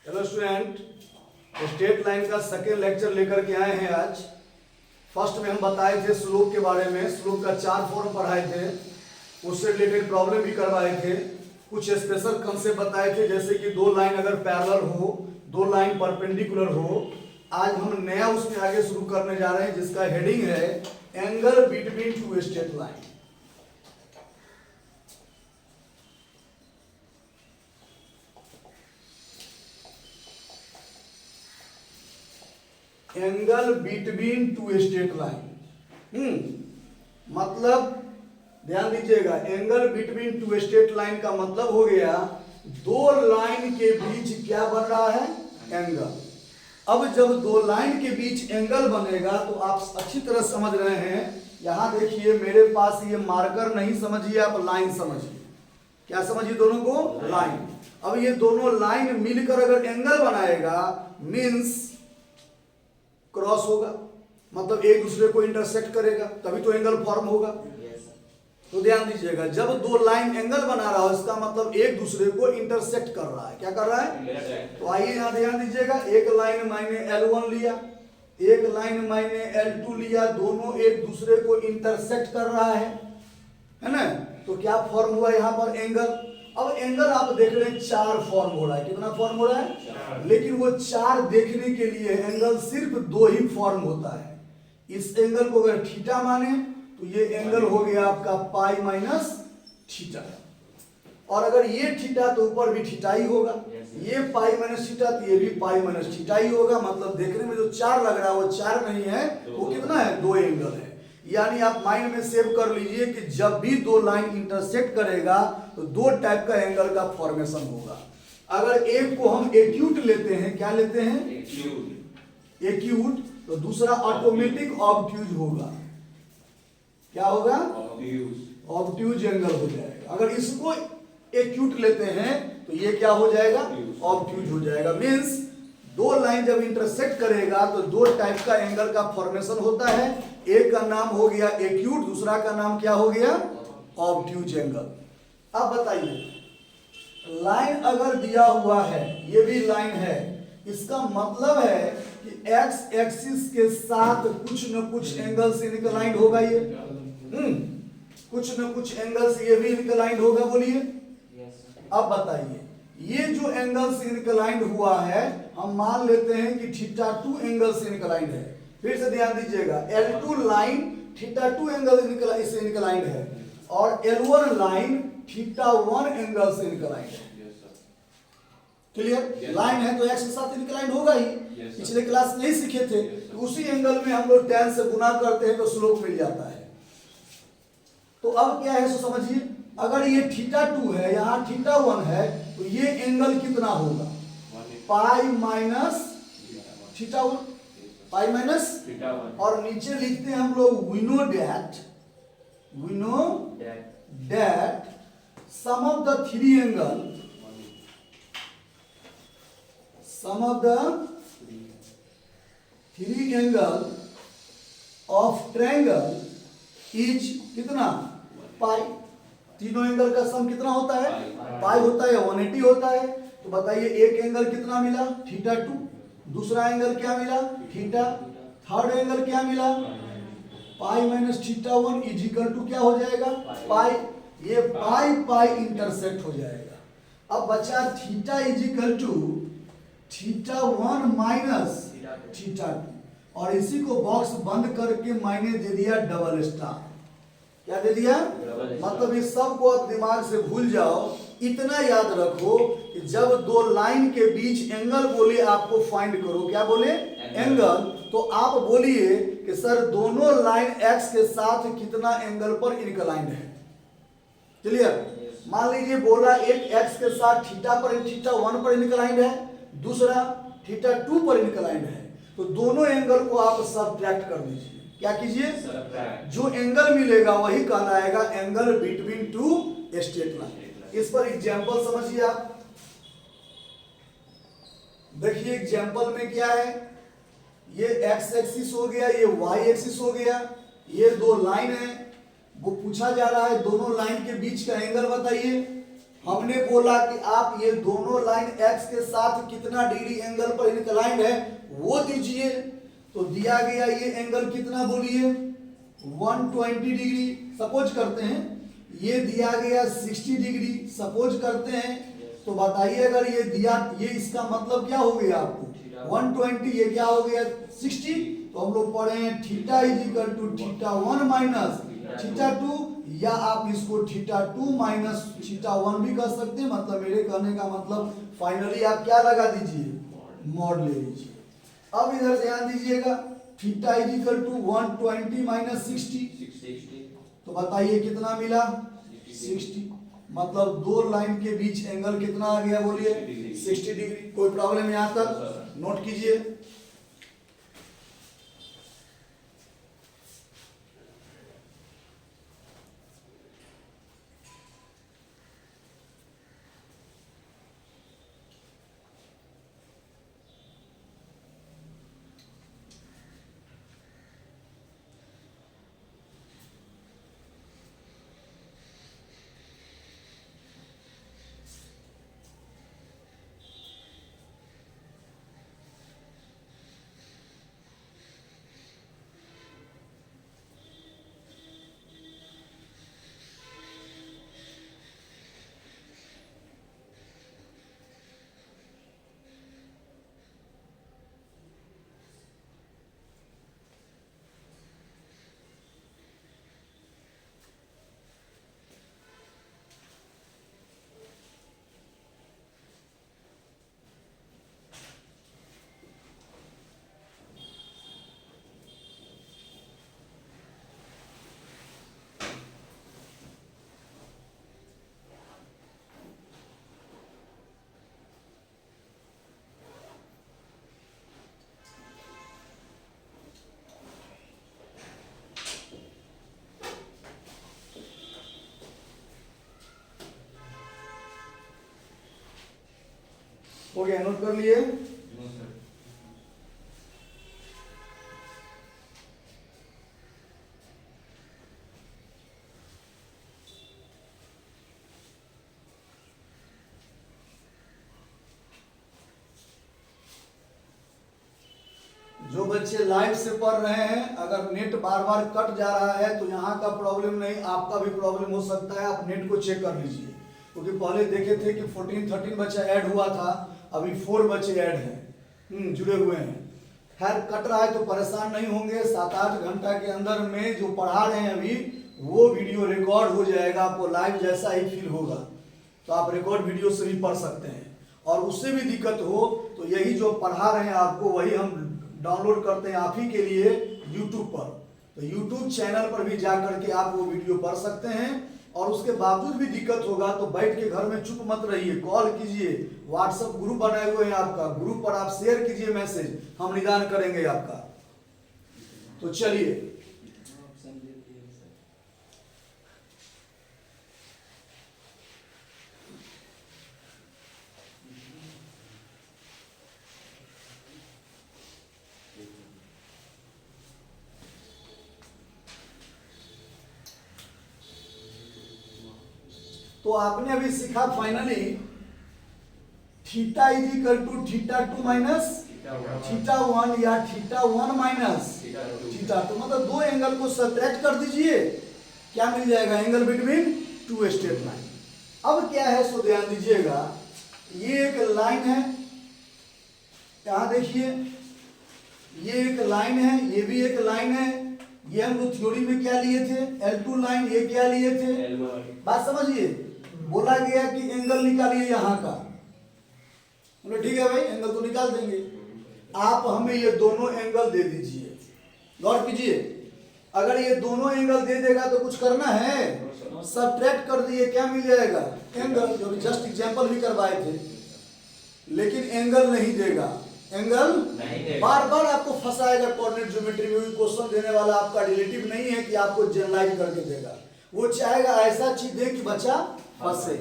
Hello student, straight line का second lecture लेकर के आए हैं आज। फर्स्ट में हम बताए थे स्लोप के बारे में, स्लोप का 4 फॉर्म पढ़ाए थे, उससे रिलेटेड प्रॉब्लम भी करवाए थे, कुछ स्पेशल कंसेप्ट बताए थे जैसे कि दो लाइन अगर पैरेलल हो, दो लाइन परपेंडिकुलर हो। आज हम नया उसमें आगे शुरू करने जा रहे हैं जिसका हेडिंग है angle between two straight line. Angle between two straight line मतलब ध्यान दीजिएगा, angle between two straight line का मतलब हो गया दो लाइन के बीच क्या बन रहा है, एंगल। अब जब दो लाइन के बीच एंगल बनेगा तो आप अच्छी तरह समझ रहे हैं। यहां देखिए मेरे पास ये मार्कर नहीं समझिए, आप लाइन समझिए। क्या समझिए? दोनों को लाइन। अब ये दोनों लाइन मिलकर अगर एंगल बनाएगा मीन्स क्रॉस होगा, मतलब एक दूसरे को इंटरसेक्ट करेगा, तभी तो एंगल फॉर्म होगा। तो ध्यान दीजिएगा, जब दो लाइन एंगल बना रहा हो इसका मतलब एक दूसरे को इंटरसेक्ट कर रहा है। क्या कर रहा है? तो आइए यहां ध्यान दीजिएगा, एक लाइन मैंने L1 लिया, एक लाइन मैंने L2 लिया, दोनों एक दूसरे को इंटरसेक्ट कर रहा है ना। तो क्या फॉर्म हुआ यहाँ पर? एंगल। अब एंगल आप देख रहे हैं 4 फॉर्म हो रहा है। कितना फॉर्म हो रहा है? लेकिन वो 4 देखने के लिए एंगल सिर्फ 2 ही फॉर्म होता है। इस एंगल को अगर थीटा माने तो ये एंगल हो गया आपका पाई माइनस थीटा, और अगर ये थीटा तो ऊपर भी थीटा ही होगा, ये पाई माइनस थीटा तो ये भी पाई माइनस थीटा ही होगा। मतलब देखने में जो 4 लग रहा है वो 4 नहीं है, वो कितना है? 2 एंगल है। यानी आप माइंड में सेव कर लीजिए कि जब भी दो लाइन इंटरसेक्ट करेगा तो 2 टाइप का एंगल का फॉर्मेशन होगा। अगर एक को हम एक्यूट लेते हैं, क्या लेते हैं? एक्यूट, तो दूसरा ऑटोमेटिक ऑब्ट्यूज होगा। क्या होगा? ऑब्ट्यूज एंगल हो जाएगा। अगर इसको एक्यूट लेते हैं तो ये क्या हो जाएगा? ऑब्ट्यूज हो जाएगा। मीन्स दो लाइन जब इंटरसेक्ट करेगा तो 2 टाइप का एंगल का फॉर्मेशन होता है। एक का नाम हो गया एक्यूट, दूसरा का नाम क्या हो गया? Obtuse angle. अब बताइए, लाइन अगर दिया हुआ है, ये भी लाइन है, इसका मतलब है कि एक्स एक्सिस के साथ कुछ न कुछ एंगल से इंक्लाइंड होगा। ये कुछ न कुछ एंगल से ये भी इंक्लाइंड होगा। बोलिए। अब बताइए, ये जो एंगल से इंक्लाइंड हुआ है हम मान लेते हैं कि θ2 एंगल से इंक्लाइंड है। फिर से ध्यान दीजिएगा, L2 लाइन θ2 एंगल से इंक्लाइंड है और L1 लाइन θ1 एंगल से इंक्लाइंड है। क्लियर? लाइन है तो एक्स के साथ इंक्लाइंड होगा ही। पिछले क्लास में ही सीखे थे। तो उसी एंगल में हम लोग tan से गुना करते हैं तो स्लोप मिल जाता है। तो अब क्या है सो समझिए, अगर ये θ2 है, यहाँ θ1 है, तो ये एंगल कितना होगा? पाई माइनस θ1, पाई माइनस, और नीचे लिखते हैं हम लोग we know that sum of the three angle of triangle is कितना? पाई। तीनों एंगल का सम कितना होता है? पाई होता है, 180 होता है। तो बताइए एक एंगल कितना मिला? θ2। दूसरा एंगल क्या मिला? थीटा। थर्ड एंगल क्या मिला? Pi minus θ1 is equal to क्या हो जाएगा? पाई। ये पाई पाई इंटरसेक्ट हो जाएगा। अब बचा theta is equal to θ1 minus θ2, और इसी को बॉक्स बंद करके मैंने दे दिया डबल स्टार। क्या दे दिया? मतलब इस सब को आप दिमाग से भूल जाओ। इतना याद रखो कि जब दो लाइन के बीच एंगल बोले आपको फाइंड करो, क्या बोले? एंगल। तो आप बोलिए कि सर दोनों लाइन एक्स के साथ कितना एंगल पर इंक्लाइंड है। क्लियर? मान लीजिए बोला एक एक्स के साथ θ1 पर इंक्लाइंड है, दूसरा θ2 पर इंक्लाइंड है। तो दोनों एंगल को आप सब्ट्रैक्ट कर दीजिए। क्या कीजिए? जो एंगल मिलेगा वही कहलाएगा angle between two straight line. इस पर एग्जांपल समझिए आप। देखिए एग्जांपल में क्या है, ये एक्स एक्सिस हो गया, ये वाई एक्सिस हो गया, ये दो लाइन है। वो पूछा जा रहा है दोनों लाइन के बीच का एंगल बताइए। हमने बोला कि आप ये दोनों लाइन x के साथ कितना डिग्री एंगल पर इंक्लाइंड है वो दीजिए। तो दिया गया ये एंगल कितना बोलिए 120 डिग्री सपोज करते हैं, ये दिया गया 60 डिग्री सपोज करते हैं। तो बताइए अगर ये दिया, ये इसका मतलब क्या हो गया आपको 120, ये क्या हो गया 60। तो हम लोग पढ़े हैं theta is equal to theta 1 minus theta 2, या आप इसको थीटा 2 माइनस थीटा 1 भी कर सकते हैं। मतलब मेरे कहने का मतलब फाइनली आप क्या लगा दीजिए मॉड ले लीजिए। अब इधर ध्यान दीजिएगा theta is equal to 120 minus 60, तो बताइए कितना मिला 60। मतलब दो लाइन के बीच एंगल कितना आ गया बोलिए 60 डिग्री। कोई प्रॉब्लम यहां तक नोट कीजिए। हो गया, नोट कर लिए। जो बच्चे लाइव से पढ़ रहे हैं, अगर नेट बार बार कट जा रहा है तो यहाँ का प्रॉब्लम नहीं, आपका भी प्रॉब्लम हो सकता है। आप नेट को चेक कर लीजिए, क्योंकि पहले देखे थे कि 14-13 बच्चा ऐड हुआ था, अभी 4 बच्चे ऐड हैं, जुड़े हुए हैं। खैर कट रहा है तो परेशान नहीं होंगे, 7-8 घंटा के अंदर में जो पढ़ा रहे हैं अभी वो वीडियो रिकॉर्ड हो जाएगा, आपको लाइव जैसा ही फील होगा। तो आप रिकॉर्ड वीडियो से भी पढ़ सकते हैं। और उससे भी दिक्कत हो तो यही जो पढ़ा रहे हैं आपको वही हम डाउनलोड करते हैं आप ही के लिए यूट्यूब पर। तो यूट्यूब चैनल पर भी जा करके आप वो वीडियो पढ़ सकते हैं। और उसके बावजूद भी दिक्कत होगा तो बैठ के घर में चुप मत रहिए, कॉल कीजिए, व्हाट्सएप ग्रुप बनाए हुए हैं आपका, ग्रुप पर आप शेयर कीजिए मैसेज, हम निदान करेंगे आपका। तो चलिए तो आपने अभी सीखा finally theta is equal to theta 2 minus theta 1 या थीटा 1 माइनस थीटा 2, मतलब दो एंगल को सब्ट्रैक्ट कर दीजिए, क्या मिल जाएगा angle between two straight line. अब क्या है सो ध्यान दीजिएगा, ये एक लाइन है, यहां देखिए ये एक लाइन है, ये भी एक लाइन है। ये हम लोग थ्योरी में क्या लिए थे L2 लाइन, ये क्या लिए थे बात समझिए। बोला गया कि एंगल निकालिए यहाँ का, बोले ठीक है भाई एंगल तो निकाल देंगे। आप हमें ये दोनों एंगल दे दीजिए, गौर कीजिए, अगर ये दोनों एंगल दे देगा तो कुछ करना है, सब्ट्रैक्ट कर दिए, क्या मिल जाएगा एंगल, जो जस्ट एग्जांपल भी करवाए थे। लेकिन एंगल नहीं देगा, एंगल बार बार आपको फंसाएगा। कोऑर्डिनेट ज्योमेट्री में भी क्वेश्चन देने वाला आपका रिलेटिव नहीं है कि आपको जनरलाइज करके देगा, वो चाहेगा ऐसा चीज दे कि बच्चा फंसे।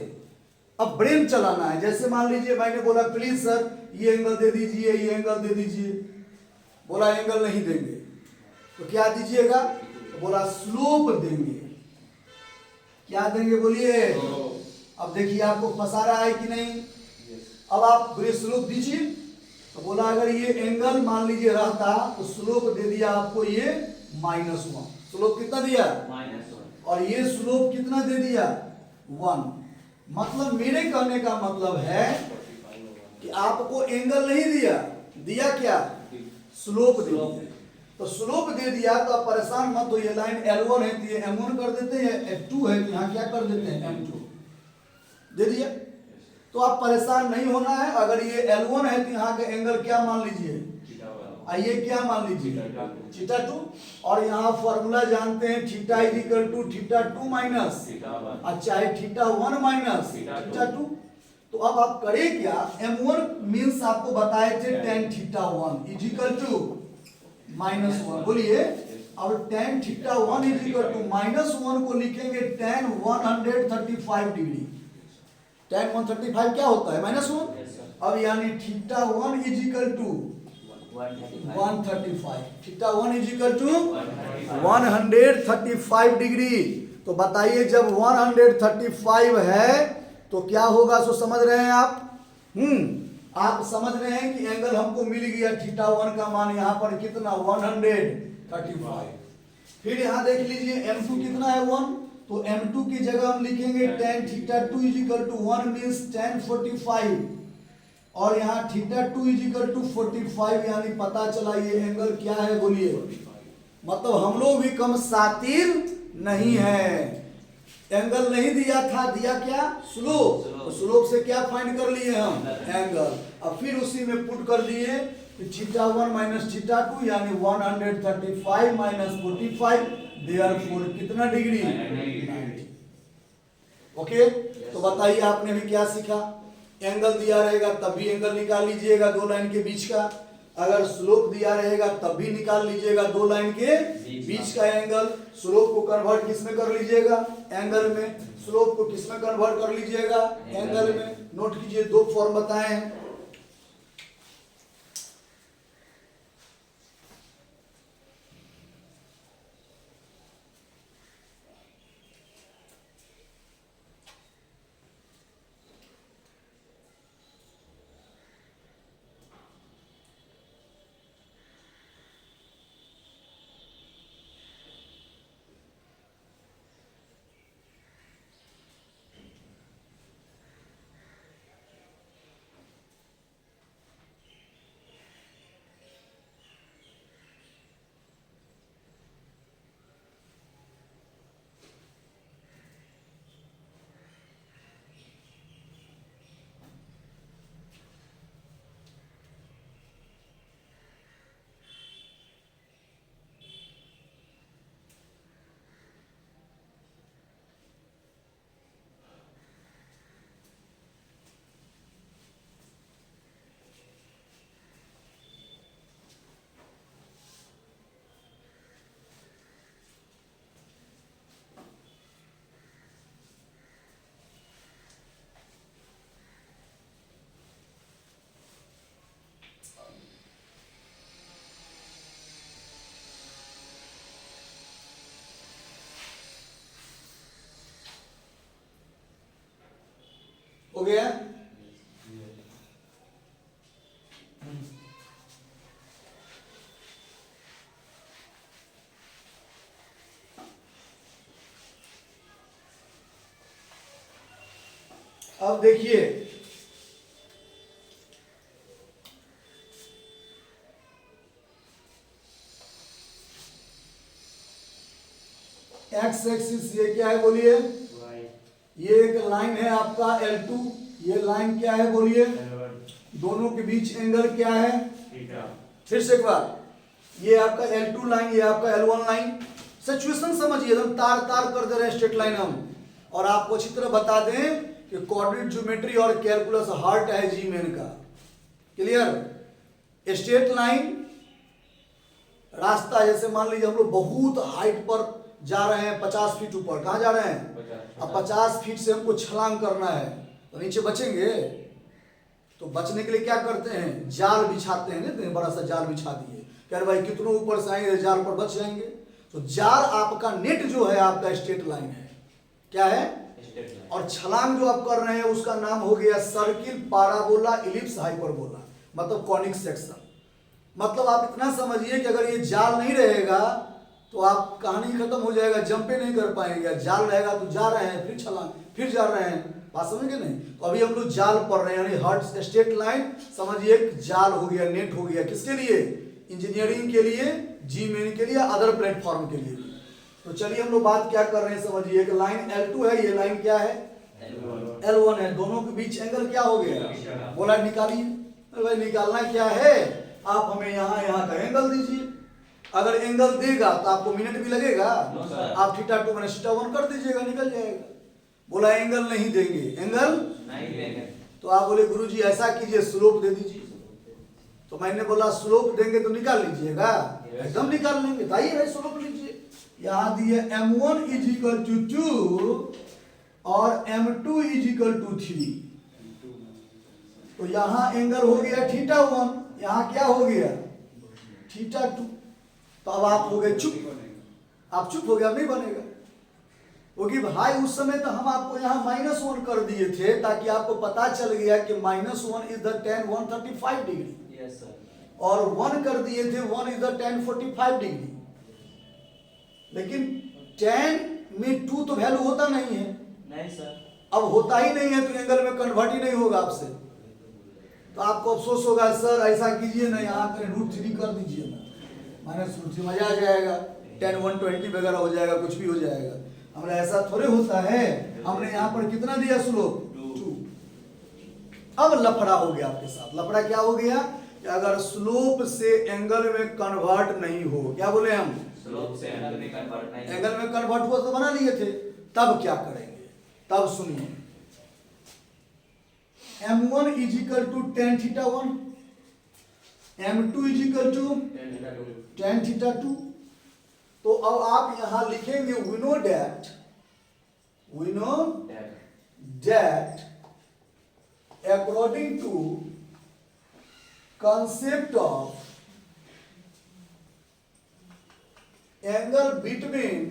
अब ब्रेन चलाना है, जैसे मान लीजिए मैंने बोला प्लीज सर ये एंगल दे दीजिए, ये एंगल दे दीजिए, बोला एंगल नहीं देंगे तो क्या दीजिएगा, तो बोला स्लोप देंगे। क्या देंगे बोलिए, अब देखिए आपको फंसा रहा है कि नहीं। अब आप स्लोप दीजिए, तो बोला अगर ये एंगल मान लीजिए रहता तो स्लोप दे दिया आपको ये -1। स्लोप कितना दिया? -1। और ये स्लोप कितना दे दिया? 1। मतलब मेरे कहने का मतलब है कि आपको एंगल नहीं दिया, दिया क्या? स्लोप दे दिया। तो स्लोप दे दिया तो आप परेशान मत हो, ये लाइन L1 है तो ये M1 कर देते हैं, F2 है तो यहाँ क्या कर देते हैं? M2 दे दिया। तो आप परेशान नहीं होना है। अगर ये L1 है तो यहाँ का एंगल क्या मान लीजिए? आइए क्या मान लीजिए? θ2। और यहाँ फॉर्मूला जानते हैं, theta is equal to θ2 minus, चाहे θ1 माइनस θ2। तो अब आप करें क्या? M1 मीन्स आपको बताए थे tan θ1 इज इक्वल टू -1। बोलिए। अब tan θ1 इज इक्वल टू -1 को लिखेंगे tan 135 डिग्री। tan 135 क्या होता है? -1। अब यानी θ1 is equal to 135। θ1 is equal to 135 degree. तो बताइए जब 135 है तो क्या होगा? सो समझ रहे हैं आप? आप समझ रहे हैं कि एंगल हमको मिल गया। θ1 का मान यहाँ पर कितना? 135। फिर यहाँ देख लीजिए M2 कितना है? 1। तो M2 की जगह हम लिखेंगे tan θ2 is equal to 1 means tan 45। और यहाँ θ2 इज इक्वल टू 45, यानी पता चला ये एंगल क्या है? बोलिए। मतलब हम लोग भी कम शातिर नहीं है। एंगल नहीं दिया था, दिया क्या? स्लोप। तो स्लोप से क्या फाइंड कर लिए हम? एंगल। अब फिर उसी में पुट कर दिए θ1 माइनस θ2 यानी 135 माइनस 45, देयरफॉर कितना डिग्री? 90। ओके। तो बताइए आपने भी क्या सीखा? एंगल दिया रहेगा तब भी एंगल निकाल लीजिएगा दो लाइन के बीच का। अगर स्लोप दिया रहेगा तब भी निकाल लीजिएगा दो लाइन के बीच का एंगल। स्लोप को कन्वर्ट किस में कर लीजिएगा? एंगल में। स्लोप को किस में कन्वर्ट कर लीजिएगा? एंगल में। नोट कीजिए, दो फॉर्म बताए हैं। हो गया? अब देखिए एक्स एक्सिस ये क्या है? बोलिए। ये एक लाइन है आपका L2, ये लाइन क्या है? बोलिए। दोनों के बीच एंगल क्या है? फिर से एक बार, ये आपका L2 लाइन, ये आपका L1 लाइन। सिचुएशन समझिए, एकदम तार तार कर दे रहे हैं स्ट्रेट लाइन हम। और आपको अच्छी तरह बता दें कि कोऑर्डिनेट ज्योमेट्री और कैलकुलस हार्ट है जी मेन का। क्लियर? स्ट्रेट लाइन रास्ता, जैसे मान लीजिए हम लोग बहुत हाइट पर जा रहे हैं, 50 फीट ऊपर। कहाँ जा रहे हैं? अब 50 फीट से हमको छलांग करना है, तो नीचे बचेंगे? तो बचने के लिए क्या करते हैं? जाल बिछाते हैं। ना बड़ा सा जाल बिछा दिए, कह रहे भाई कितनों ऊपर से आएंगे जाल पर बच जाएंगे। तो जाल आपका नेट जो है आपका स्ट्रेट लाइन है। क्या है? और छलांग जो आप कर रहे हैं उसका नाम हो गया सर्किल, पाराबोला, इलिप्स, हाइपरबोला, मतलब कॉनिक सेक्शन। मतलब आप इतना समझिए कि अगर ये जाल नहीं रहेगा तो आप कहानी खत्म हो जाएगा, जंपे नहीं कर पाएंगे। जाल रहेगा तो जा रहे हैं, फिर छलांग, फिर जा रहे हैं, बात समझ गए नहीं? तो अभी हम लोग जाल पढ़ रहे हैं, यानी हर्ट्ज स्ट्रेट लाइन समझिए, जाल हो गया, नेट हो गया, किसके लिए? इंजीनियरिंग के लिए, जी मेन के लिए, अदर प्लेटफॉर्म के लिए। तो चलिए हम लोग बात क्या कर रहे हैं समझिए। एक लाइन L2 है, ये लाइन क्या है? L1 है। दोनों के बीच एंगल क्या हो गया? बोला निकालिए। भाई निकालना क्या है? आप हमें यहाँ का एंगल दीजिए। अगर एंगल देगा तो आपको मिनट भी लगेगा? आप θ2 माइनस θ1 कर दीजिएगा, निकल जाएगा। बोला एंगल नहीं देंगे, एंगल नहीं देंगे। तो आप बोले गुरुजी ऐसा कीजिए, स्लोप दे दीजिए। तो मैंने बोला स्लोप देंगे तो निकाल लीजिएगा? एकदम निकाल लेंगे। तो आइए भाई स्लोप लीजिए। यहाँ दिए m1 इज इक्वल टू 2 और m2 इज इक्वल टू 3। तो यहाँ एंगल हो गया θ1, यहाँ क्या हो गया? θ2। तो अब आप हो गए चुप, आप चुप हो गए, अब नहीं बनेगा। क्योंकि भाई उस समय तो हम आपको यहाँ -1 कर दिए थे ताकि आपको पता चल गया कि -1 is the tan 135 degree. Yes sir. और 1 कर दिए थे 1 इज द tan 45 डिग्री। लेकिन tan में 2 तो वैल्यू होता नहीं है। नहीं सर। अब होता ही नहीं है तो एंगल में कन्वर्ट ही नहीं होगा आपसे। तो आपको अफसोस होगा, सर ऐसा कीजिए ना, यहाँ करें √3 कर दीजिए ना, -√3 मजा आ जाएगा, tan 120 वगैरह हो जाएगा, कुछ भी हो जाएगा। हमारा ऐसा थोड़े होता है। हमने यहाँ पर कितना दिया स्लोप? 2। अब लफड़ा हो गया आपके साथ। लफड़ा क्या हो गया कि अगर स्लोप से एंगल में कन्वर्ट नहीं हो, क्या बोले हम? स्लोप से एंगल में कन्वर्ट नहीं, एंगल में कन्वर्ट हुआ तो बना लिए थे। तब क्या करेंगे? तब सुनिए, m1 is equal to tan θ1, m2 is equal to tan θ2। तो अब आप यहां लिखेंगे we know that according to concept of angle between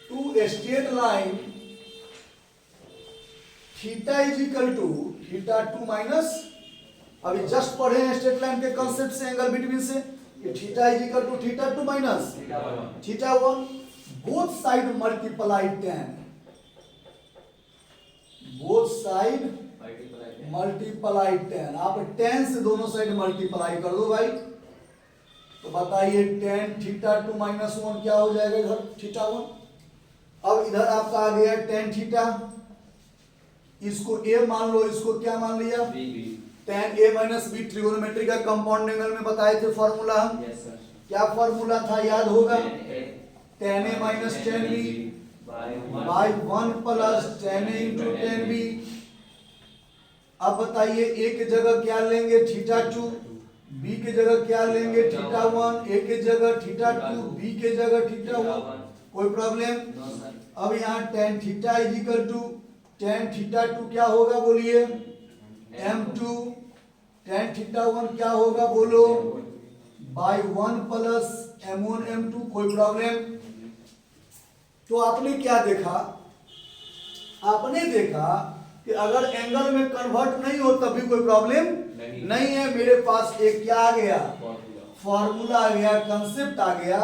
two straight line, theta is equal to θ2 minus, अभी जस्ट पढ़े हैं स्ट्रेट लाइन के कंसेप्ट से, एंगल बिटवीन से, theta is equal to θ2 minus θ1, both side multiply tan, both side multiply tan। आप tan से दोनों side multiply कर दो भाई। तो बताइए tan θ2 माइनस 1 क्या हो जाएगा इधर? θ1। अब इधर आपका आ गया tan थीटा, इसको a मान लो, इसको क्या मान लिया? tan a minus b, trigonometry का कंपाउंड एंगल में बताए थे फॉर्मूला हम। Yes sir. क्या फॉर्मूला था, याद होगा? tan a minus tan b by 1 plus tan a into tan b। अब बताइए a के जगह क्या लेंगे? θ2, b के जगह क्या लेंगे? θ1, a के जगह θ2, b के जगह θ1। कोई प्रॉब्लम? No sir. अब यहाँ tan theta is equal to tan θ2 क्या होगा बोलिए? m2, tan θ1 क्या होगा बोलो? By 1 plus m1 m2। कोई प्रॉब्लम? तो आपने क्या देखा? आपने देखा कि अगर एंगल में कन्वर्ट नहीं हो तब भी कोई प्रॉब्लम नहीं है। मेरे पास एक क्या आ गया? फॉर्मूला आ गया, कंसेप्ट आ गया।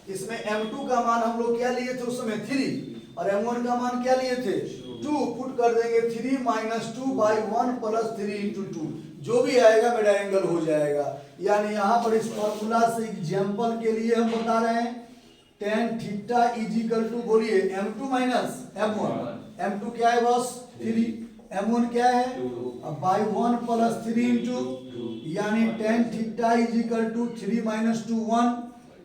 इसमें m2 का मान हम लोग क्या लिए थे उस समय? 3। और m1 का मान क्या लिए थे? 2। पुट कर देंगे 3 माइनस 2 बाई 1 प्लस 3 इंटू 2, जो भी आएगा मेरा एंगल हो जाएगा। यानी यहाँ पर इस फॉर्मूला से एग्जाम्पल के लिए हम बता रहे हैं tan theta is equal to, बोलिए, m2 माइनस m1। m2 क्या है बॉस? 3। m1 क्या है? अब बाई 1 प्लस 3 इंटू, यानी tan theta is equal to 3 minus 2 1,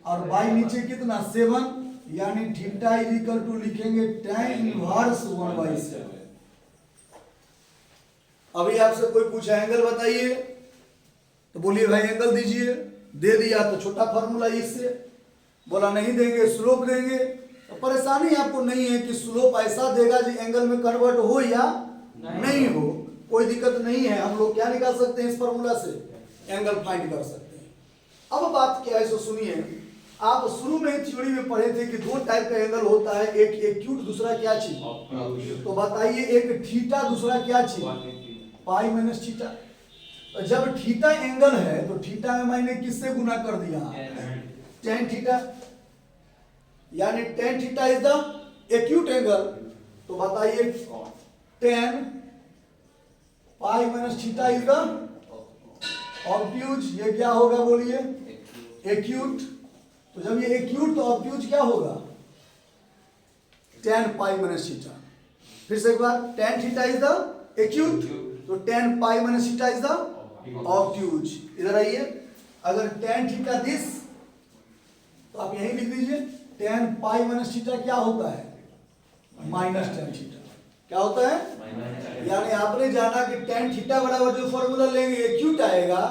और बाई नीचे कितना? 7, यानी थीटा इज इक्वल टू लिखेंगे tan इनवर्स 1/7। अभी आपसे कोई पूछा एंगल बताइए तो बोलिए भाई एंगल दीजिए। दे दिया तो छोटा फॉर्मूला इससे, बोला नहीं देंगे स्लोप देंगे। तो परेशानी आपको नहीं है कि स्लोप ऐसा देगा जो एंगल में कन्वर्ट हो या नहीं हो, कोई दिक्कत नहीं है। हम लोग क्या निकाल सकते हैं इस फॉर्मूला से? एंगल फाइंड कर सकते हैं। अब बात क्या है सो सुनिए, आप शुरू में ही थ्योरी में पढ़े थे कि दो टाइप का एंगल होता है, एक एक्यूट, दूसरा क्या चीज। तो बताइए, एक थीटा, दूसरा क्या चीज, पाई माइनस थीटा। तो जब थीटा एंगल है तो थीटा में मैंने किससे गुना कर दिया, टेन थीटा, यानी ten theta is the acute angle. तो बताइए ten pi minus theta is the obtuse. ये क्या होगा बोलिए, एक्यूट। तो जब ये एक्यूट तो ऑब्ट्यूज क्या होगा, टेन पाई माइनस थीटा। फिर से एक बार, tan theta is the acute, तो tan pi minus theta is the obtuse. इधर आइए, अगर टेन थीटा दिस, तो आप यही लिख दीजिए, टेन पाई माइनस थीटा क्या होता है, माइनस टेन थीटा। क्या होता है, यानी आपने जाना कि टेन थीटा बराबर जो फॉर्मूला लेंगे एक्यूट आएगा,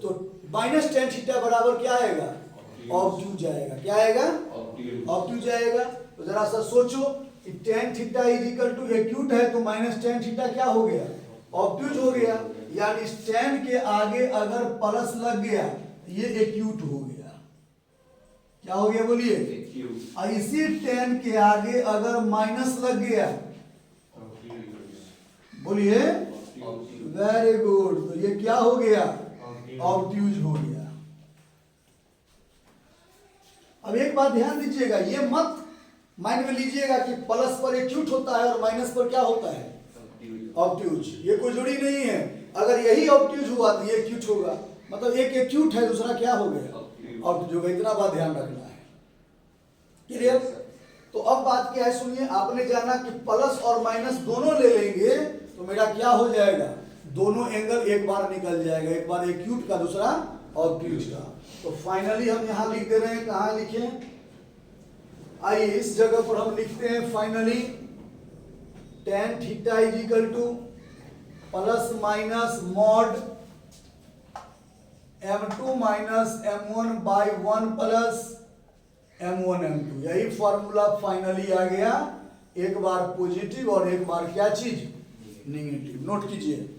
तो माइनस टेन थीटा बराबर क्या आएगा, ऑब्ट्यूज आएगा। क्या आएगा, ऑब्ट्यूज आएगा। तो जरा सा सोचो कि tan theta is equal to acute है, तो माइनस टेन थीटा क्या हो गया, ऑब्ट्यूज हो गया। यानी टेन के आगे अगर प्लस लग गया ये एक्यूट हो गया। क्या हो गया बोलिए, और इसी टेन के आगे अगर माइनस लग गया, बोलिए, वेरी गुड, तो ये क्या हो गया, ऑब्ट्यूज हो गया। अब एक बात ध्यान दीजिएगा, ये मत माइंड में लीजिएगा कि प्लस पर एक्यूट होता है और माइनस पर क्या होता है, ऑब्ट्यूज। ये कोई जोड़ी नहीं है। अगर यही ऑब्ट्यूज हुआ तो ये एक्यूट होगा, मतलब एक एक्यूट है, दूसरा क्या हो गया, ऑब्ट्यूज होगा। इतना बात ध्यान रखना है। क्लियर। तो अब बात क्या है, सुनिए, आपने जाना कि प्लस और माइनस दोनों ले लेंगे तो मेरा क्या हो जाएगा, दोनों एंगल एक बार निकल जाएगा, एक बार एक्यूट का, दूसरा ऑब्ट्यूज का। तो फाइनली हम यहां लिख दे रहे हैं, कहां लिखें, आइए इस जगह पर हम लिखते हैं finally ten theta is equal to plus minus mod m2 minus m1 by 1 plus m1 m2। यही फॉर्मूला फाइनली आ गया, एक बार पॉजिटिव और एक बार क्या चीज, नेगेटिव। नोट कीजिए,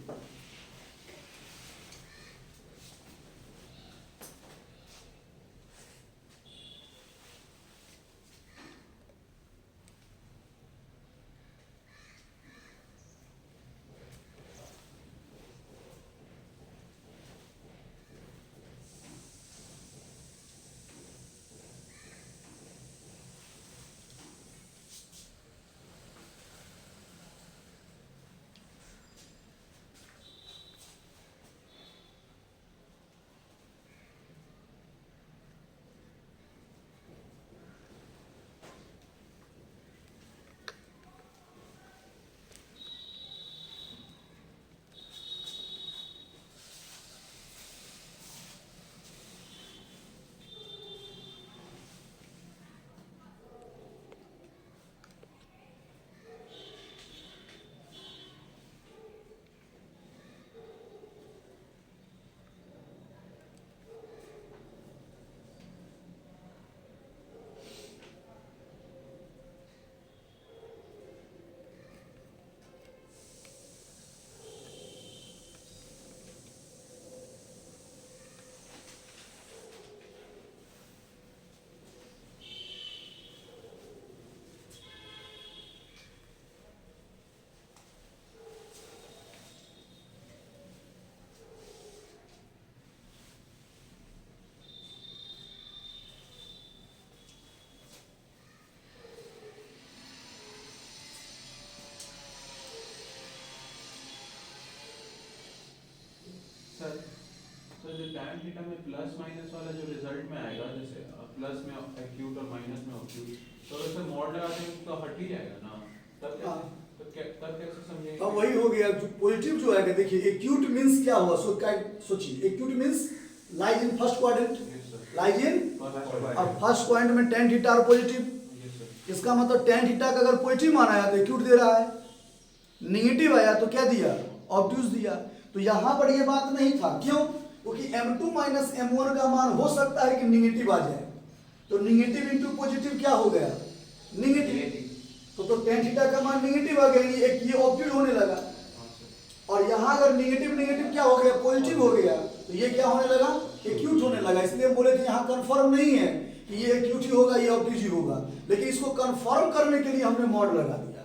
सर जो tan थीटा में प्लस माइनस वाला जो रिजल्ट में आएगा, जैसे प्लस में एक्यूट और माइनस में ऑब्ट्यूज, तो वैसे मॉड लगा देंगे तो हट ही जाएगा ना, तब कैसे समझेंगे। अब वही हो गया, जो पॉजिटिव जो है, देखिए एक्यूट मींस क्या हुआ, सोचिए, acute means lies in first quadrant, lies in, और फर्स्ट पॉइंट में tan थीटा और पॉजिटिव। इसका मतलब tan थीटा का अगर पॉजिटिव माना है तो एक्यूट दे रहा है, नेगेटिव आया तो क्या दिया, ऑब्ट्यूज दिया। तो यहां पर ये बात नहीं था, क्यों, क्योंकि m2 माइनस m1 का मान हो सकता है कि निगेटिव आ जाए, तो निगेटिव इंटू पॉजिटिव क्या हो गया, निगेटिव। तो tan थीटा का मान निगेटिव आ गया, ये ऑब्ट्यूज होने लगा। और यहाँ अगर निगेटिव निगेटिव क्या हो गया, पॉजिटिव हो गया, तो ये क्या होने लगा, एक्यूट होने लगा। इसलिए हम बोले थे यहाँ कंफर्म नहीं है कि ये एक्यूट ही होगा, ये ऑब्ट्यूज ही होगा, लेकिन इसको कंफर्म करने के लिए हमने मॉड लगा दिया।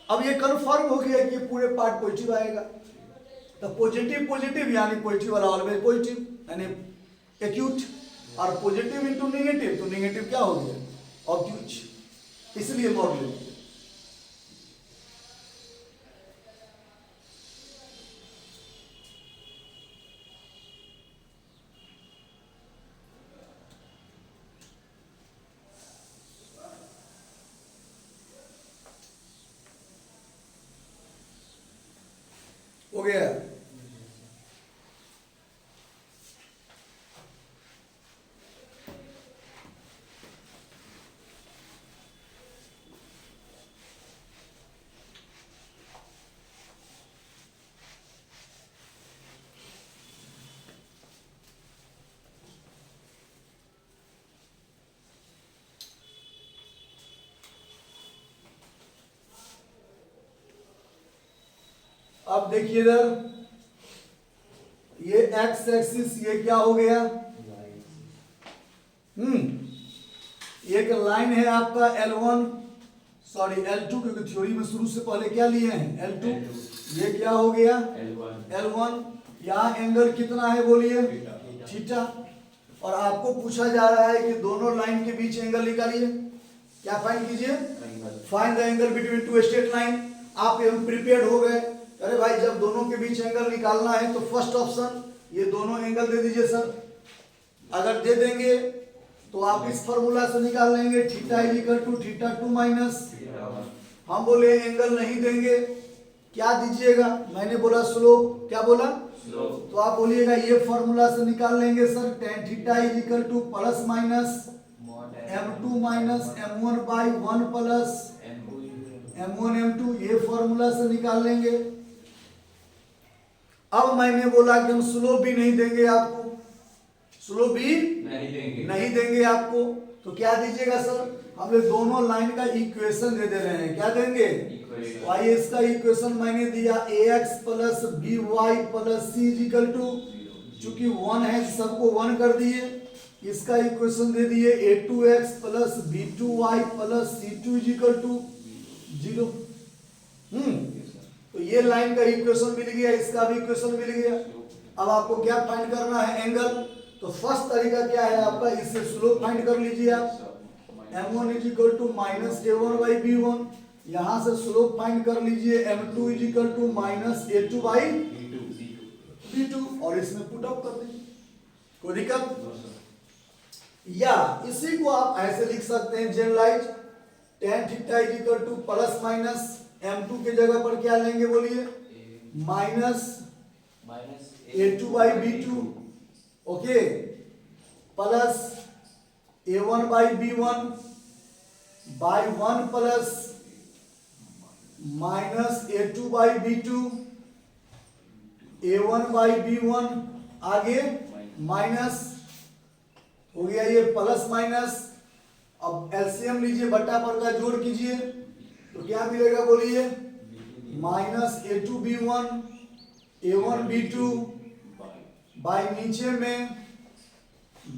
अब ये कंफर्म हो गया कि ये पूरे पार्ट पॉजिटिव आएगा, तो पॉजिटिव पॉजिटिव यानी पॉजिटिव वाला ऑलवेज पॉजिटिव यानी एक्यूट, और पॉजिटिव इंटू नेगेटिव तो नेगेटिव क्या हो गया, ऑब्ट्यूज, इसलिए मॉड ले लिया। हो गया। अब देखिए इधर, ये एक्स एक्सिस ये क्या हो गया, एक लाइन है आपका L1 सॉरी L2, क्योंकि थ्योरी में शुरू से पहले क्या लिए हैं L2, ये क्या हो गया L1। यहाँ एंगल कितना है बोलिए, थीटा, और आपको पूछा जा रहा है कि दोनों लाइन के बीच एंगल निकालिए। क्या फाइंड कीजिए, find the angle between two straight line. आप एवं प्रिपेयर्ड हो गए, अरे भाई जब दोनों के बीच एंगल निकालना है तो फर्स्ट ऑप्शन ये दोनों एंगल दे दीजिए सर। अगर दे देंगे तो आप इस फॉर्मूला से निकाल लेंगे, theta is equal to theta 2 minus, हम बोले एंगल नहीं देंगे, क्या दीजिएगा, मैंने बोला स्लोप, क्या बोला स्लोप, तो आप बोलिएगा ये फॉर्मूला से निकाल लेंगे sir, tan theta is equal to plus minus m2 minus m1 by 1 plus m1 m2, ये फॉर्मूला से निकाल लेंगे। अब मैंने बोला कि हम स्लोप भी नहीं देंगे आपको, स्लोप भी नहीं देंगे आपको, तो क्या दीजिएगा सर, हम लोग दोनों लाइन का इक्वेशन दे रहे हैं, क्या देंगे, वाई इसका इक्वेशन मैंने दिया ax plus by plus c is equal to, चूंकि 1 है सबको 1 कर दिए, इसका इक्वेशन दे दिए a2x plus b2y plus c2 is equal to 0। तो ये लाइन का इक्वेशन मिल गया, इसका भी इक्वेशन मिल गया। अब आपको क्या फाइंड करना है, एंगल। तो फर्स्ट तरीका क्या है आपका, इससे स्लोप फाइंड कर लीजिए आप, m1 is equal to minus a1 by b1, यहां से स्लोप फाइंड कर लीजिए m2 is equal to minus a2 by b2, और इसमें पुट अप कर दीजिए, कोई दिक्कत। या इसी को आप ऐसे लिख सकते हैं generalise, tan theta is equal to plus minus m2 के जगह पर क्या लेंगे बोलिए, minus a2 by b2, okay, plus a1 by b1 by 1 plus minus a2 by b2 a1 by b1, आगे माइनस हो गया ये प्लस माइनस। अब एलसीएम लीजिए, बट्टा पर का जोड़ कीजिए, तो क्या मिलेगा बोलिए, minus a2 b1 a1 b2 by नीचे में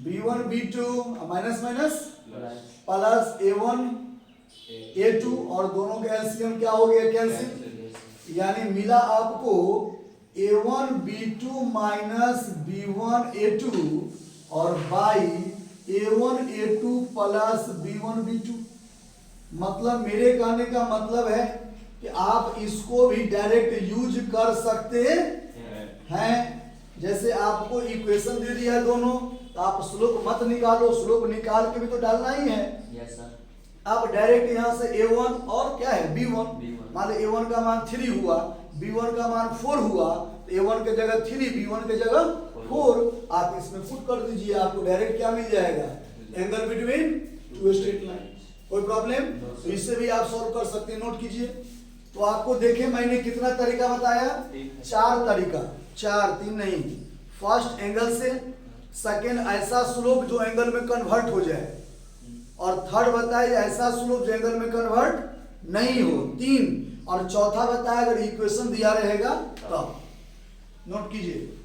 b1 b2 minus minus plus a1 a2, और दोनों का एलसीएम क्या हो गया, कैंसिल, यानी मिला आपको a1 b2 minus b1 a2 और by a1 a2 plus b1 b2। मतलब मेरे कहने का मतलब है कि आप इसको भी डायरेक्ट यूज कर सकते हैं। जैसे आपको इक्वेशन दे दिया है दोनों, तो आप स्लोप मत निकालो, स्लोप निकाल के भी तो डालना ही है। Yes sir. आप डायरेक्ट यहाँ से a1 और क्या है b1, मान लो a1 का मान 3 हुआ, b1 का मान 4 हुआ, तो a1 के जगह 3 b1 के जगह 4, आप इसमें पुट कर दीजिए, आपको डायरेक्ट क्या मिल जाएगा, angle between two straight line. कोई प्रॉब्लम, तो इससे भी आप सॉल्व कर सकते हैं, नोट कीजिए। तो आपको देखे मैंने कितना तरीका बताया, 4 तरीका, 4 3 नहीं। फर्स्ट एंगल से, सेकेंड ऐसा स्लोप जो एंगल में कन्वर्ट हो जाए, और थर्ड बताया ऐसा स्लोप जो एंगल में कन्वर्ट नहीं हो, 3, और चौथा बताया अगर इक्वेशन दिया रहेगा तब। नोट कीजिए।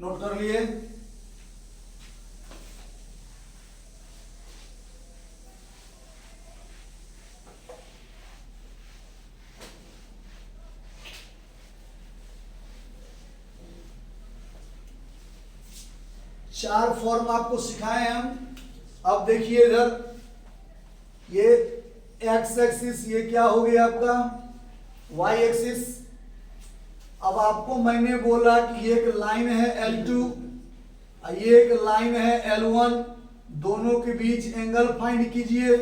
नोट कर लिए। चार फॉर्म आपको सिखाए हम। अब देखिए इधर ये एक्स एक्सिस, ये क्या हो गया आपका वाई एक्सिस। अब आपको मैंने बोला कि ये एक लाइन है L2, ये एक लाइन है L1, दोनों के बीच एंगल फाइंड कीजिए,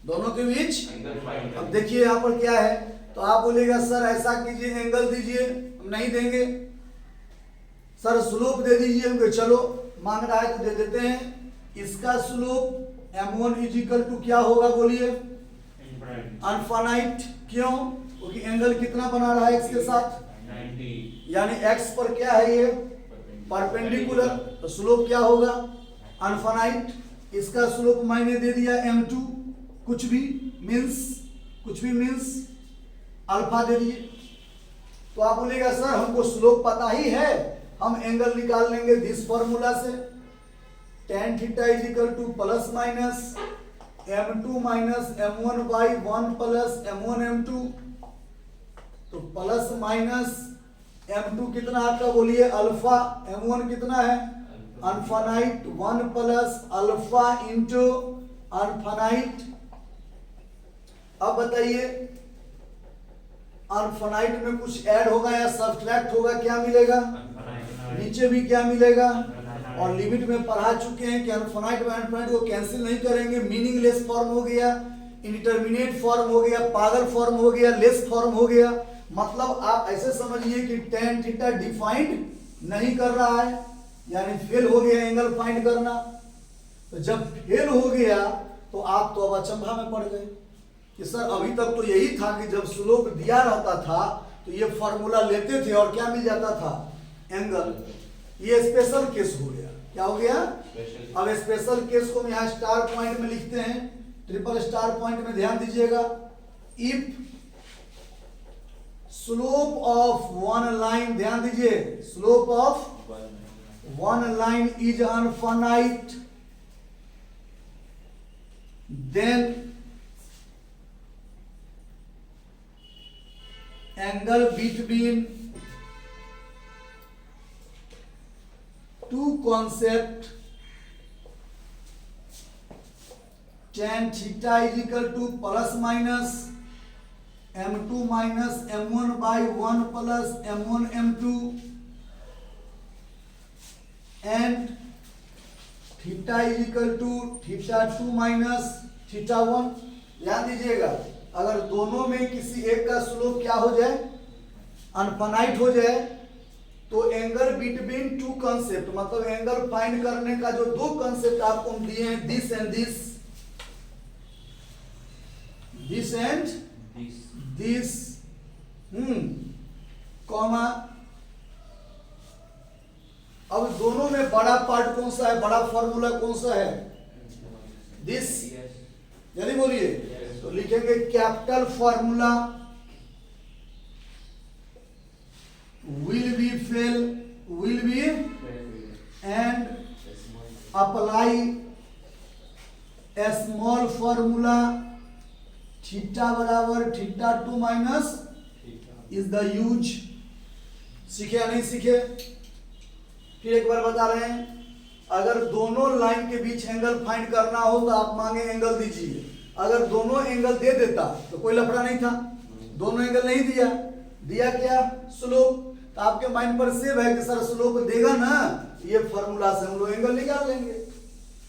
दोनों के बीच। अब देखिए यहाँ पर क्या है, तो आप बोलेगा सर ऐसा कीजिए, एंगल दीजिए, हम नहीं देंगे। सर स्लोप दे दीजिए, हमको चलो मांग रहा है तो दे देते हैं। इसका स्लोप M1 इजिकल टू क्या होगा बोलिए, अनफाइनाइट। क्यों? क्योंकि एंगल कितना बना रहा है एक्स के साथ, 90, यानी एक्स पर क्या है ये परपेंडिकुलर, तो स्लोप क्या होगा अनफाइनाइट। इसका स्लोप मैंने दे दिया M2, कुछ भी मींस अल्फा दे दिए। तो आप बोलेगा सर हमको स्लोप पता ही है, हम एंगल निकाल लेंगे दिस फॉर्मूला से। tan theta is equal to plus minus M2 minus M1 by 1 plus M1 M2। तो प्लस माइनस M2 कितना आपका बोलिए अल्फा, M1 कितना है अनफाइनाइट, 1 प्लस अल्फा इंटू अनफाइनाइट। अब बताइए अनफाइनाइट में कुछ ऐड होगा या सब्ट्रैक्ट होगा, क्या मिलेगा नीचे भी क्या मिलेगा। और लिमिट में पढ़ा चुके हैं कि अनफाइनाइट में अनफाइनाइट को कैंसिल नहीं करेंगे, मीनिंगलेस फॉर्म हो गया, इंडिटरमिनेट फॉर्म हो गया, पागल फॉर्म हो गया, लेस फॉर्म हो गया। मतलब आप ऐसे समझिए कि tan थीटा डिफाइंड नहीं कर रहा है, यानी फेल हो गया एंगल फाइंड करना। तो जब फेल हो गया तो आप तो अब अचंभा में पड़ गए कि सर अभी तक तो यही था कि जब स्लोप दिया रहता था तो ये फॉर्मूला लेते थे और क्या मिल जाता था एंगल। ये स्पेशल केस हो गया, क्या हो गया। अब स्पेशल केस को हम यहाँ स्टार पॉइंट में लिखते हैं, ट्रिपल स्टार पॉइंट में ध्यान दीजिएगा। If slope of one line, ध्यान दीजिए, slope of one line is infinite, then angle between two concept tan theta is equal to plus minus M2 minus M1 by 1 plus M1 M2 and theta is equal to theta 2 minus theta 1। ध्यान दीजिएगा अगर दोनों में किसी एक का slope क्या हो जाए अनफाइनाइट हो जाए तो एंगल बिटवीन टू कंसेप्ट, मतलब एंगल फाइंड करने का जो दो कंसेप्ट आपको हम दिए हैं, this and this, this and this, comma. अब दोनों में बड़ा पार्ट कौन सा है, बड़ा फॉर्मूला कौन सा है, दिस, जल्दी बोलिए। तो लिखेंगे capital formula will be and apply a small formula theta बराबर theta 2 minus is the use. सीखे या नहीं सीखे, फिर एक बार बता रहे हैं, अगर दोनों लाइन के बीच एंगल फाइंड करना हो तो आप मांगे एंगल दीजिए। अगर दोनों एंगल दे देता तो कोई लफड़ा नहीं था, दोनों एंगल नहीं दिया क्या स्लोप। तो आपके माइंड पर सेव है कि सर स्लोप देगा ना, ये फॉर्मूला से हम लोग एंगल निकाल लेंगे।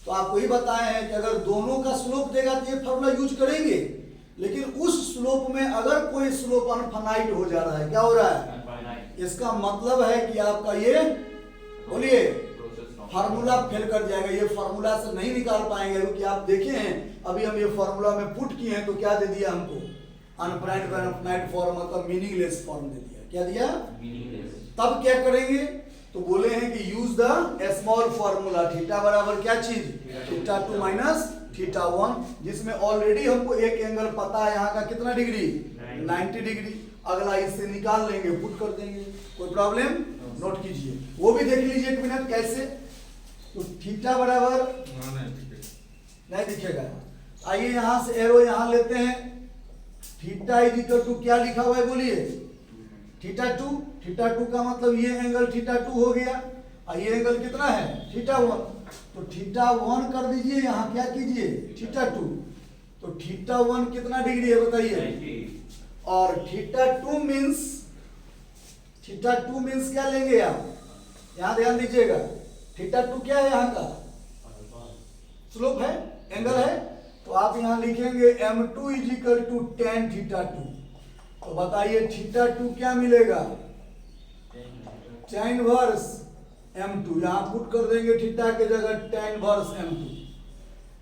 तो आपको ही बताए हैं कि अगर दोनों का स्लोप देगा तो ये फॉर्मूला यूज करेंगे, लेकिन उस स्लोप में अगर कोई स्लोप अनफाइनाइट हो जा रहा है, क्या हो रहा है, इसका मतलब है कि आपका ये बोलिए फार्मूला फेल कर जाएगा, ये फार्मूला से नहीं निकाल पाएंगे। क्योंकि आप देखे हैं अभी हम ये फार्मूला में पुट किए हैं तो क्या दे दिया हमको, अनफाइनाइट अनफाइनाइट फॉर्म, मतलब मीनिंगलेस फॉर्म दे दिया। क्या दिया, मीनिंगलेस। तब क्या करेंगे, तो बोले हैं कि use the small formula, theta बराबर क्या चीज, थीटा 2 माइनस थीटा 1, जिसमें ऑलरेडी हमको एक एंगल पता है यहाँ का कितना डिग्री, 90 डिग्री। अगला इससे निकाल लेंगे, पुट कर देंगे, कोई प्रॉब्लम नोट कीजिए, वो भी देख लीजिए 1 मिनट कैसे। तो थीटा बराबर नहीं दिखेगा। आइए यहां से एरो यहां लेते हैं, थीटा इज इक्वल टू क्या लिखा हुआ है बोलिए, थीटा 2। थीटा 2 का मतलब ये एंगल थीटा 2 हो गया, और ये एंगल कितना है थीटा 1। तो थीटा 1 कर दीजिए, यहाँ क्या कीजिए थीटा 2। तो थीटा 1 कितना डिग्री है बताइए, और थीटा 2 मीन्स क्या लेंगे आप, यहाँ ध्यान दीजिएगा, थीटा 2 क्या है यहाँ का स्लोप है, एंगल है। तो आप यहाँ लिखेंगे m2 is equal to tan theta 2। तो बताइए थीटा 2 क्या मिलेगा, tan इनवर्स m2, यहाँ पुट कर देंगे थीटा के जगह tan इनवर्स m2।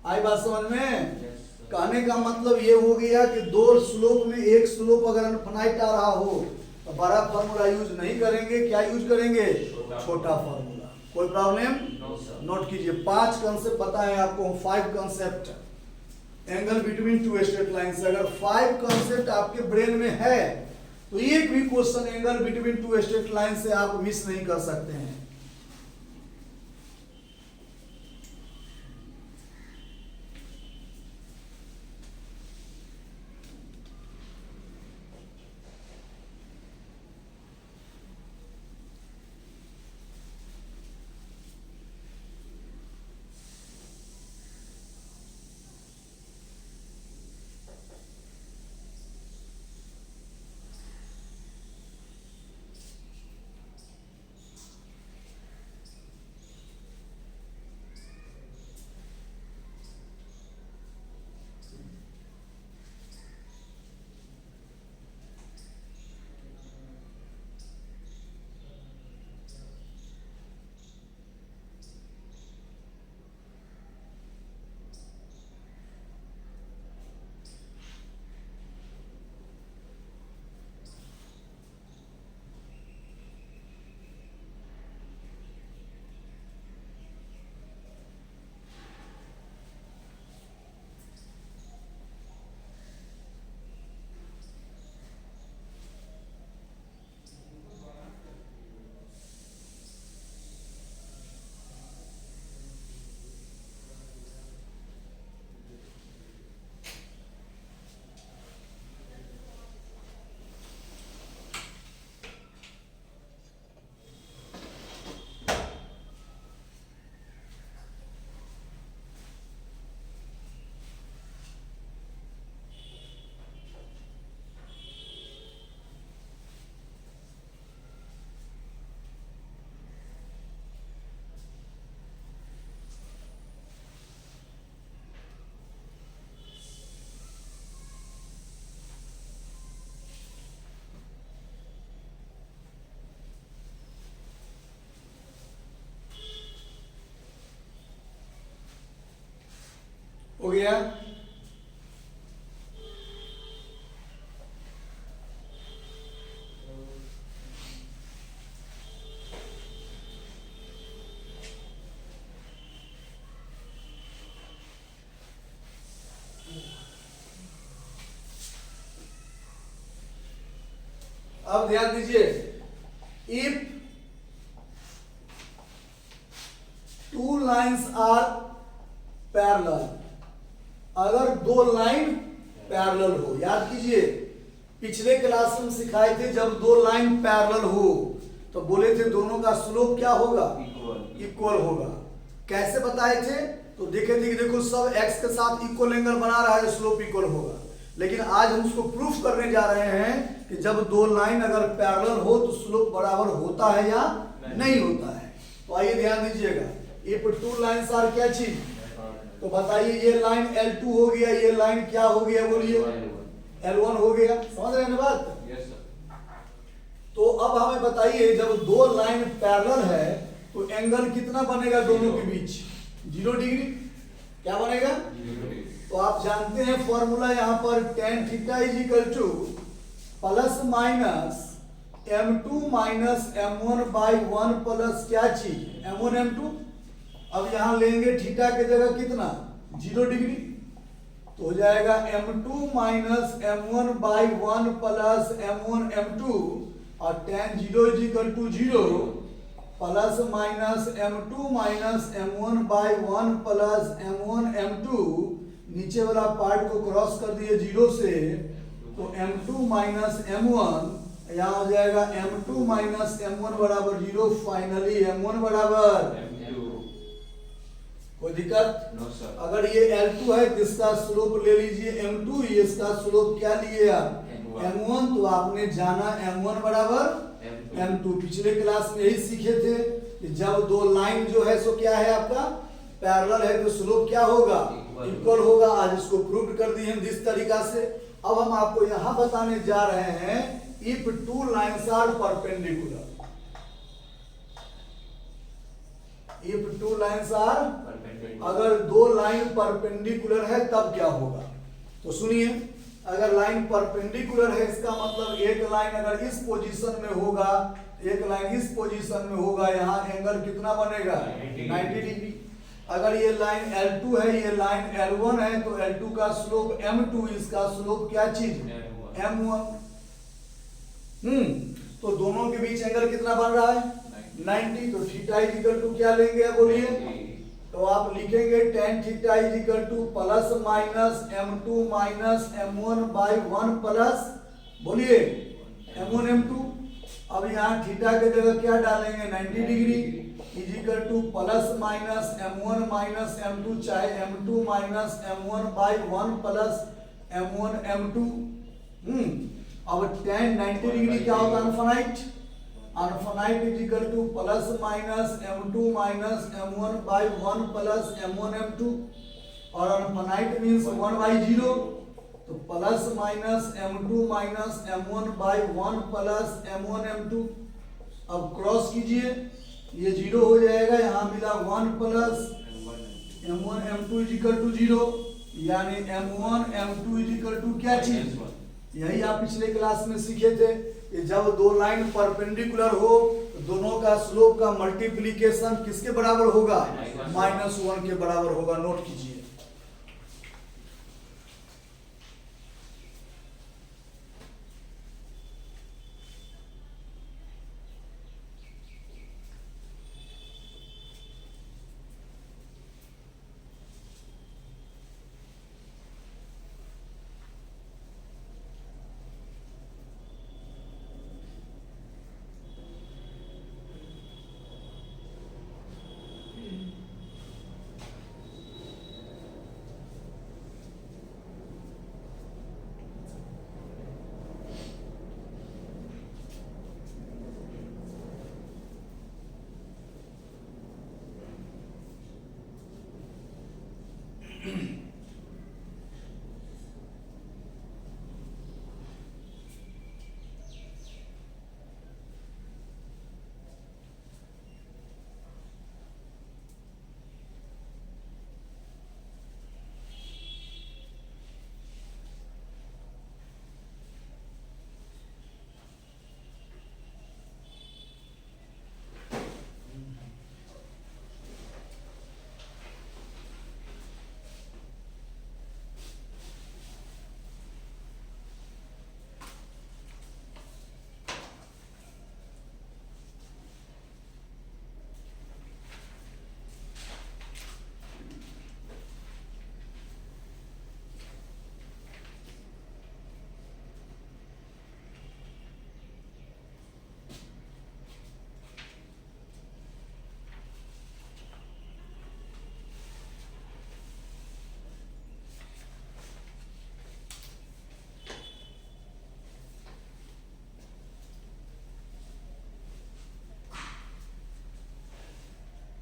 आई बात समझ में। कहने का मतलब ये हो गया कि दो स्लोप में एक स्लोप अगर अनफाइनाइट आ रहा हो तो बड़ा फार्मूला यूज नहीं करेंगे, क्या यूज करेंगे, छोटा फार्मूला। कोई प्रॉब्लम नोट कीजिए। 5 कंसेप्ट पता है आपको, 5 concept angle between two straight lines. अगर 5 कंसेप्ट आपके ब्रेन में है तो एक भी question angle between two straight line से आप मिस नहीं कर सकते हैं। हो गया। अब ध्यान दीजिए, इफ 2 लाइन्स आर पैरेलल, अगर 2 लाइन पैरेलल हो, याद कीजिए पिछले क्लास में सिखाए थे जब 2 लाइन पैरेलल हो तो बोले थे दोनों का स्लोप क्या होगा, इक्वल होगा। कैसे बताए थे, तो देखे थे कि देखो सब x के साथ इक्वल एंगल बना रहा है, स्लोप इक्वल होगा। लेकिन आज हम उसको प्रूफ करने जा रहे हैं कि जब 2 लाइन अगर पैरेलल हो तो स्लोप बराबर होता है या नहीं होता है। तो आइए ध्यान दीजिएगा, इफ 2 लाइन्स आर क्या चीज, तो बताइए ये लाइन L2 हो गया, ये लाइन क्या हो गया बोलिए, L1 हो गया। समझ रहे हैं ना बात? Yes sir. तो अब हमें बताइए जब 2 लाइन पैरेलल है तो एंगल कितना बनेगा दोनों के बीच, 0 डिग्री। क्या बनेगा, तो आप जानते हैं फॉर्मूला यहाँ पर tan theta is equal to plus minus m2 minus m1 by 1 plus क्या चीज m1 m2। अब यहाँ लेंगे थीटा के जगह कितना, 0 डिग्री, तो हो जाएगा m2 minus m1 by 1 plus m1 m2 और tan 0 is equal to 0। Plus minus m2 minus m1 by 1 plus m1 m2, नीचे वाला पार्ट को क्रॉस कर दिए 0 से, तो m2 माइनस m1, यहाँ हो जाएगा m2 माइनस m1 बराबर 0। फाइनली m1 बराबर M2। कोई दिक्कत? No sir. अगर ये L2 है तो इसका स्लोप ले लीजिए m2, ये इसका स्लोप क्या लिए आप? m1, तो आपने जाना m1 बराबर m2। पिछले क्लास में यही सीखे थे कि जब दो लाइन जो है सो क्या है आपका पैरेलल है तो स्लोप क्या होगा? इक्वल होगा। आज इसको प्रूव कर दिए हम जिस तरीका से। अब हम आपको यहाँ बताने जा रहे हैं if two lines are perpendicular, if two lines are, अगर दो लाइन परपेंडिकुलर है तब क्या होगा? तो सुनिए, अगर लाइन परपेंडिकुलर है इसका मतलब एक लाइन अगर इस पोजीशन में होगा, एक लाइन इस पोजीशन में होगा, यहाँ एंगल कितना बनेगा? 90 डिग्री। अगर ये लाइन L2 है, ये लाइन L1 है, तो L2 का स्लोप M2, इसका स्लोप क्या चीज? M1। तो दोनों के बीच एंगल कितना बन रहा है? 90। तो थीटा इज इक्वल टू क्या लेंगे बोलिए? तो आप लिखेंगे tan theta is equal to plus minus m2 minus m1 by 1 plus, बोलिए, m1 m2। अब यहाँ थीटा के जगह क्या डालेंगे? 90 degree is equal to plus minus m1 minus m2, चाहे m2 minus m1 by 1 plus m1 m2। अब tan 90 degree क्या होगा? Infinite. Infinite is equal to plus minus m2 minus m1 by 1 plus m1 m2, और infinite means 1 by 0, तो plus minus m2 minus m1 by 1 plus m1 m2। अब cross कीजिए, ये 0 हो जाएगा, यहाँ मिला 1 plus m1 m2 is equal to 0, यानी m1 m2 is equal to क्या चीज? यही आप पिछले क्लास में सीखे थे कि जब दो लाइन परपेंडिकुलर हो तो दोनों का स्लोप का मल्टीप्लिकेशन किसके बराबर होगा? -1 के बराबर होगा। नोट कीजिए।